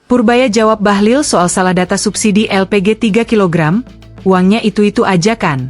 Purbaya jawab Bahlil soal salah data subsidi LPG 3 kg, uangnya itu-itu aja kan?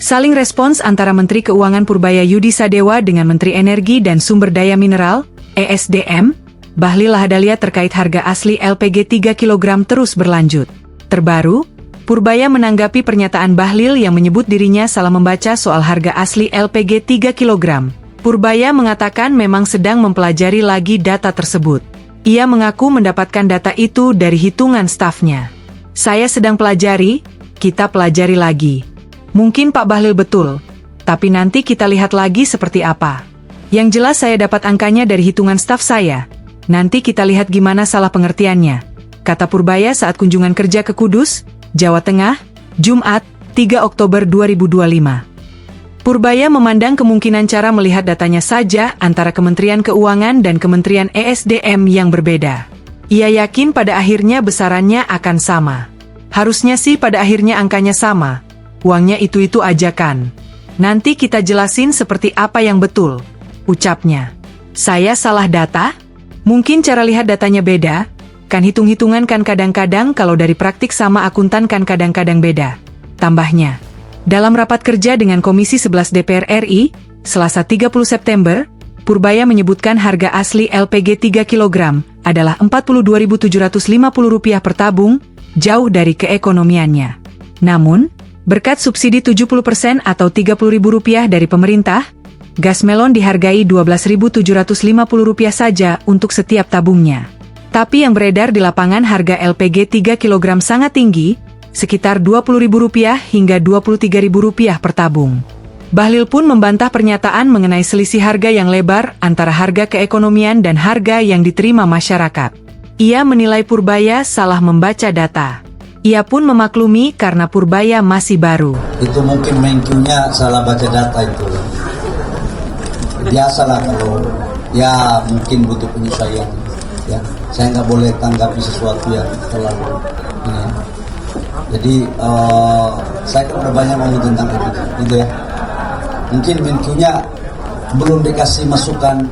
Saling respons antara Menteri Keuangan Purbaya Yudi Sadewa dengan Menteri Energi dan Sumber Daya Mineral, ESDM, Bahlil Lahadalia terkait harga asli LPG 3 kg terus berlanjut. Terbaru, Purbaya menanggapi pernyataan Bahlil yang menyebut dirinya salah membaca soal harga asli LPG 3 kg. Purbaya mengatakan memang sedang mempelajari lagi data tersebut. Ia mengaku mendapatkan data itu dari hitungan stafnya. Saya sedang pelajari, kita pelajari lagi. Mungkin Pak Bahlil betul, tapi nanti kita lihat lagi seperti apa. Yang jelas saya dapat angkanya dari hitungan staf saya. Nanti kita lihat gimana salah pengertiannya, kata Purbaya saat kunjungan kerja ke Kudus, Jawa Tengah, Jumat, 3 Oktober 2025. Purbaya memandang kemungkinan cara melihat datanya saja antara Kementerian Keuangan dan Kementerian ESDM yang berbeda. Ia yakin pada akhirnya besarannya akan sama. Harusnya sih pada akhirnya angkanya sama. Uangnya itu-itu aja kan. Nanti kita jelasin seperti apa yang betul, ucapnya. Saya salah data? Mungkin cara lihat datanya beda, kan hitung-hitungan kan kadang-kadang kalau dari praktik sama akuntan kan kadang-kadang beda, tambahnya. Dalam rapat kerja dengan Komisi 11 DPR RI, Selasa 30 September, Purbaya menyebutkan harga asli LPG 3 kg adalah Rp42.750 per tabung, jauh dari keekonomiannya. Namun, berkat subsidi 70% atau Rp30.000 dari pemerintah, gas melon dihargai Rp12.750 saja untuk setiap tabungnya. Tapi yang beredar di lapangan harga LPG 3 kg sangat tinggi, sekitar Rp20.000 hingga Rp23.000 per tabung. Bahlil pun membantah pernyataan mengenai selisih harga yang lebar antara harga keekonomian dan harga yang diterima masyarakat. Ia menilai Purbaya salah membaca data. Ia pun memaklumi karena Purbaya masih baru. Itu mungkin mengikunya salah baca data itu. Biasalah kalau ya mungkin butuh penyesuaian. Ya, saya nggak boleh tanggapi sesuatu yang terlalu ini. Jadi saya kan udah banyak ngomong tentang itu, gitu ya. Mungkin Menkunya belum dikasih masukan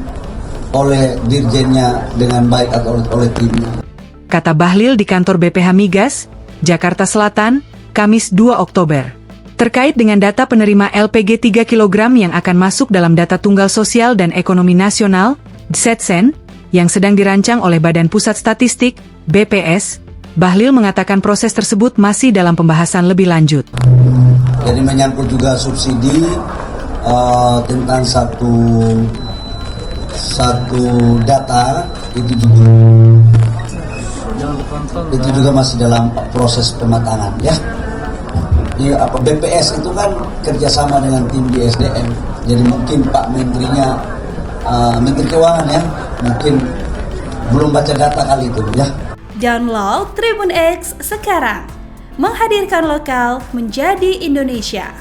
oleh dirjennya dengan baik atau oleh timnya. Kata Bahlil di kantor BPH Migas, Jakarta Selatan, Kamis 2 Oktober. Terkait dengan data penerima LPG 3 kg yang akan masuk dalam data tunggal sosial dan ekonomi nasional, DSETSEN, yang sedang dirancang oleh Badan Pusat Statistik, BPS, Bahlil mengatakan proses tersebut masih dalam pembahasan lebih lanjut. Jadi menyangkut juga subsidi tentang satu data itu juga masih dalam proses pematangan ya. BPS itu kan kerjasama dengan tim di SDM. Jadi mungkin Pak Menterinya, Menteri Keuangan ya, mungkin belum baca data kali itu ya. Download Tribun X sekarang, menghadirkan lokal menjadi Indonesia.